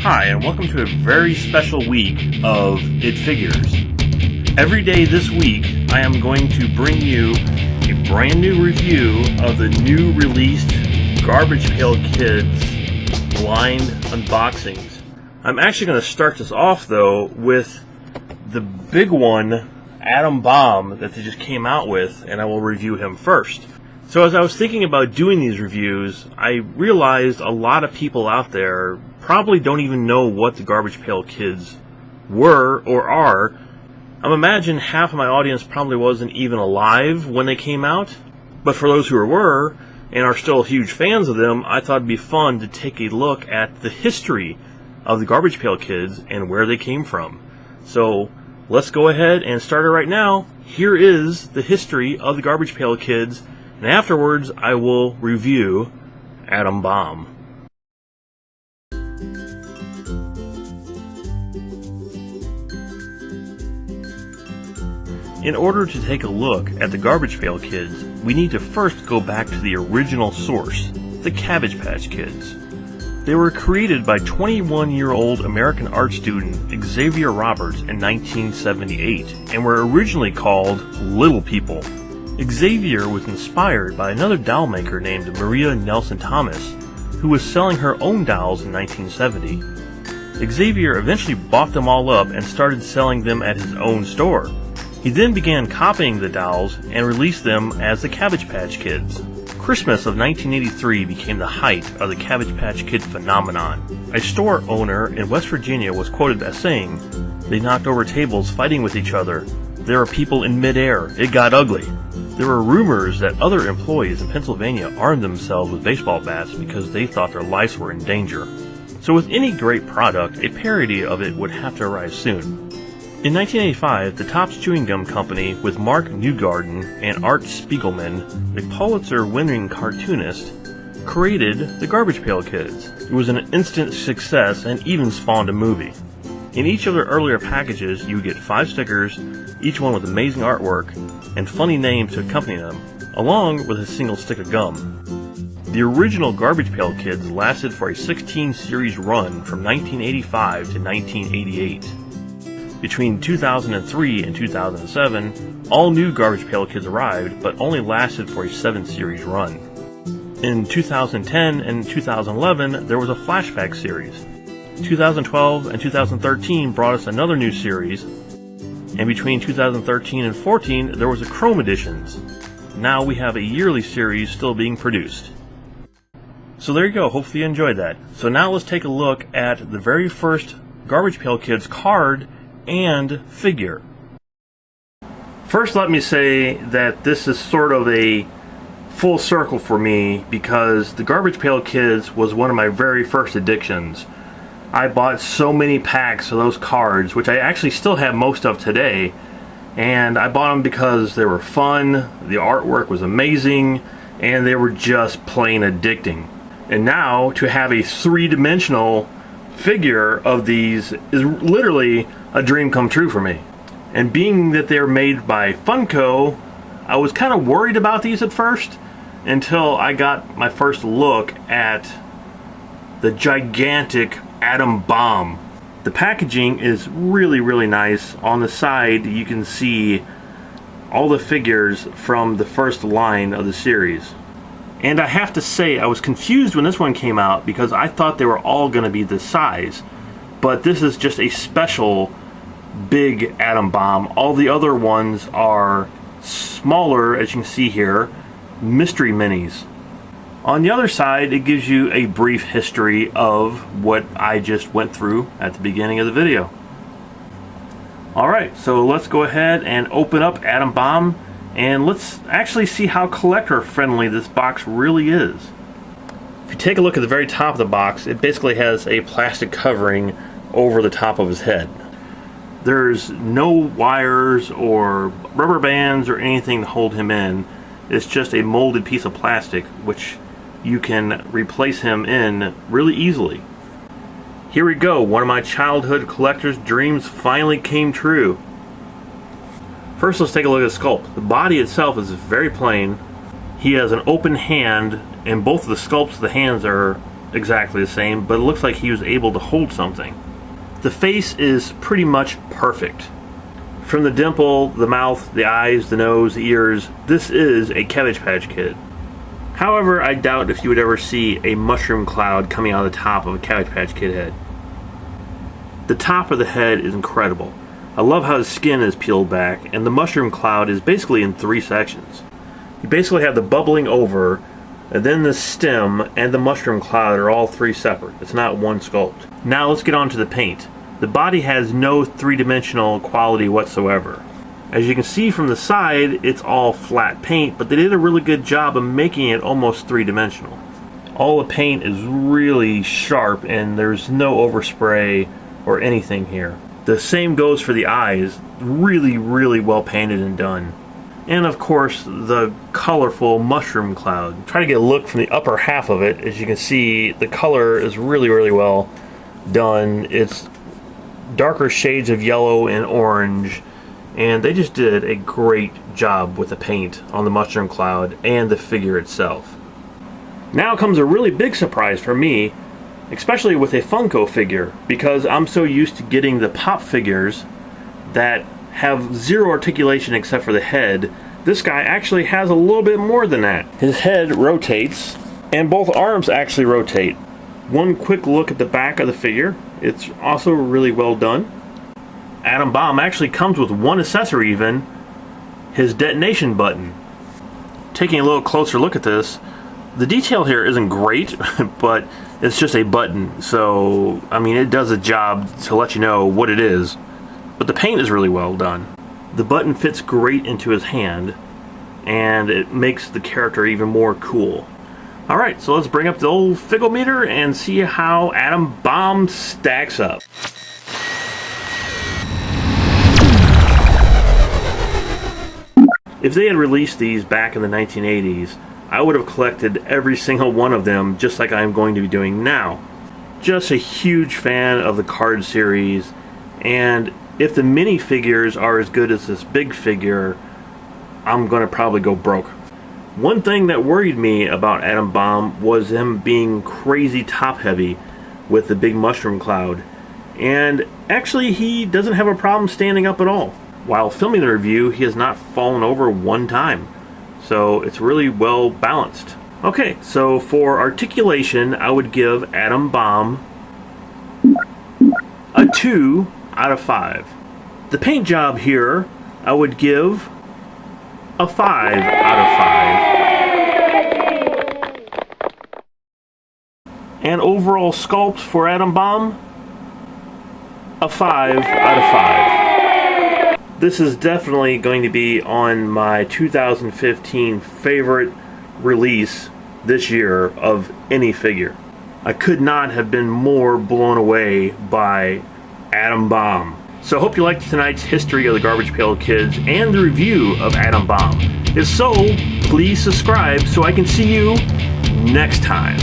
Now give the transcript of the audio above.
Hi, and welcome to a very special week of It Figures. Every day this week, I am going to bring you a brand new review of the new released Garbage Pail Kids blind unboxings. I'm actually going to start this off, though, with the big one, Atom Bomb, that they just came out with, and I will review him first. So as I was thinking about doing these reviews, I realized a lot of people out there probably don't even know what the Garbage Pail Kids were or are. I'm imagining half of my audience probably wasn't even alive when they came out. But for those who were and are still huge fans of them, I thought it'd be fun to take a look at the history of the Garbage Pail Kids and where they came from. So let's go ahead and start it right now. Here is the history of the Garbage Pail Kids. And afterwards, I will review Atom Bomb. In order to take a look at the Garbage Pail Kids, we need to first go back to the original source, the Cabbage Patch Kids. They were created by 21-year-old American art student Xavier Roberts in 1978 and were originally called Little People. Xavier was inspired by another doll maker named Maria Nelson Thomas, who was selling her own dolls in 1970. Xavier eventually bought them all up and started selling them at his own store. He then began copying the dolls and released them as the Cabbage Patch Kids. Christmas of 1983 became the height of the Cabbage Patch Kid phenomenon. A store owner in West Virginia was quoted as saying, "They knocked over tables fighting with each other. There were people in midair. It got ugly." There were rumors that other employees in Pennsylvania armed themselves with baseball bats because they thought their lives were in danger. So with any great product, a parody of it would have to arrive soon. In 1985, the Topps Chewing Gum Company, with Mark Newgarden and Art Spiegelman, a Pulitzer-winning cartoonist, created the Garbage Pail Kids. It was an instant success and even spawned a movie. In each of their earlier packages, you would get 5 stickers, each one with amazing artwork and funny names to accompany them, along with a single stick of gum. The original Garbage Pail Kids lasted for a 16-series run from 1985 to 1988. Between 2003 and 2007, all new Garbage Pail Kids arrived, but only lasted for a 7-series run. In 2010 and 2011, there was a flashback series. 2012 and 2013 brought us another new series, and between 2013 and 14 there was a Chrome Editions. Now we have a yearly series still being produced. So there you go, hopefully you enjoyed that. So now let's take a look at the very first Garbage Pail Kids card and figure. First, let me say that this is sort of a full circle for me because the Garbage Pail Kids was one of my very first addictions. I bought so many packs of those cards, which I actually still have most of today, and I bought them because they were fun, the artwork was amazing, and they were just plain addicting. And now to have a 3-dimensional figure of these is literally a dream come true for me. And being that they're made by Funko, I was kind of worried about these at first until I got my first look at the gigantic Atom Bomb. The packaging is really nice. On the side you can see all the figures from the first line of the series. And I have to say, I was confused when this one came out because I thought they were all going to be this size. But this is just a special big Atom Bomb. All the other ones are smaller, as you can see here, mystery minis. On the other side, it gives you a brief history of what I just went through at the beginning of the video. Alright, so let's go ahead and open up Atom Bomb, and let's actually see how collector friendly this box really is. If you take a look at the very top of the box, it basically has a plastic covering over the top of his head. There's no wires or rubber bands or anything to hold him in. It's just a molded piece of plastic, which you can replace him in really easily. Here we go, one of my childhood collector's dreams finally came true. First, let's take a look at the sculpt. The body itself is very plain. He has an open hand, and both of the sculpts of the hands are exactly the same, but it looks like he was able to hold something. The face is pretty much perfect. From the dimple, the mouth, the eyes, the nose, the ears, this is a Cabbage Patch Kid. However, I doubt if you would ever see a mushroom cloud coming out of the top of a Cabbage Patch Kid head. The top of the head is incredible. I love how the skin is peeled back, and the mushroom cloud is basically in 3 sections. You basically have the bubbling over, and then the stem and the mushroom cloud are all 3 separate. It's not one sculpt. Now let's get on to the paint. The body has no 3-dimensional quality whatsoever. As you can see from the side, it's all flat paint, but they did a really good job of making it almost 3-dimensional. All the paint is really sharp, and there's no overspray or anything here. The same goes for the eyes. Really, really well painted and done. And of course, the colorful mushroom cloud. Try to get a look from the upper half of it. As you can see, the color is really, really well done. It's darker shades of yellow and orange, and they just did a great job with the paint on the mushroom cloud and the figure itself. Now comes a really big surprise for me, especially with a Funko figure, because I'm so used to getting the pop figures that have zero articulation except for the head. This guy actually has a little bit more than that. His head rotates, and both arms actually rotate. One quick look at the back of the figure. It's also really well done. Atom Bomb actually comes with one accessory even, his detonation button. Taking a little closer look at this, the detail here isn't great, but it's just a button, so I mean it does a job to let you know what it is. But the paint is really well done. The button fits great into his hand, and it makes the character even more cool. Alright, so let's bring up the old Figometer and see how Atom Bomb stacks up. If they had released these back in the 1980s, I would have collected every single one of them just like I'm going to be doing now. Just a huge fan of the card series, and if the minifigures are as good as this big figure, I'm going to probably go broke. One thing that worried me about Atom Bomb was him being crazy top heavy with the big mushroom cloud, and actually he doesn't have a problem standing up at all. While filming the review, he has not fallen over one time. So it's really well balanced. Okay, so for articulation, I would give Atom Bomb a 2 out of 5. The paint job here, I would give a 5 out of 5. And overall sculpt for Atom Bomb, a 5 out of 5. This is definitely going to be on my 2015 favorite release this year of any figure. I could not have been more blown away by Atom Bomb. So I hope you liked tonight's history of the Garbage Pail Kids and the review of Atom Bomb. If so, please subscribe so I can see you next time.